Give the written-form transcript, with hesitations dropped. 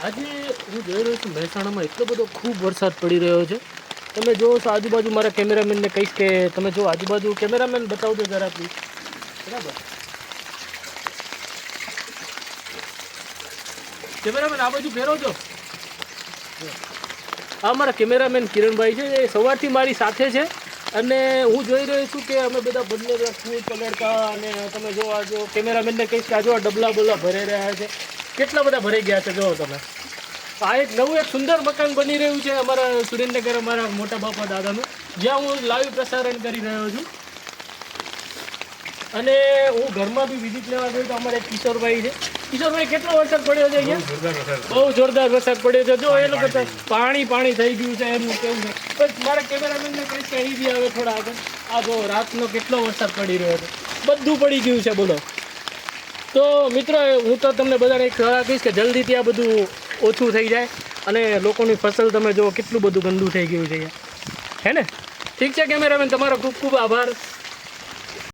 આજે હું જોઈ રહ્યો છું મહેસાણામાં એટલો બધો ખૂબ વરસાદ પડી રહ્યો છે. તમે જો આજુબાજુ મારા કેમેરામેનને કહીશ કે તમે જો આજુબાજુ કેમેરામેન બતાવજો જરા પ્લીઝ. બરાબર, કેમેરામેન આ બાજુ ફેરવજો. આ મારા કેમેરામેન કિરણભાઈ છે, એ સવારથી મારી સાથે છે અને હું જોઈ રહ્યો છું કે અમે બધા બંને ફૂલ પલળતા. અને તમે જો આ જો કેમેરામેનને કહીશ કે આ જો ડબલા બબલા ભરાઈ રહ્યા છે, કેટલા બધા ભરાઈ ગયા છે. જો તમે આ એક નવું એક સુંદર મકાન બની રહ્યું છે અમારા સુરેન્દ્રનગર, અમારા મોટા બાપા દાદાનું, જ્યાં હું લાઈવ પ્રસારણ કરી રહ્યો છું. અને હું ઘરમાં બી વિઝિટ લેવા ગયો તો અમારે કિશોરભાઈ છે. કિશોરભાઈ, કેટલો વરસાદ પડ્યો છે અહીંયા? બહુ જોરદાર વરસાદ પડ્યો છે. જો એ લોકો પાણી થઈ ગયું છે એમનું કેવું છે. બસ મારા કેમેરામેનને કહીશ કે અહીં બી આવે થોડા આગળ. આ જો રાતનો કેટલો વરસાદ પડી રહ્યો છે, બધું પડી ગયું છે. બોલો. તો મિત્રો, હું તો તમને બધાને એક સલાહ કહીશ કે જલ્દીથી આ બધું ઓછું થઈ જાય અને લોકોની ફસલ તમે જો કેટલું બધું ગંદુ થઈ ગયું છે હે ને. ઠીક છે કેમેરામેન, તમારો ખૂબ ખૂબ આભાર.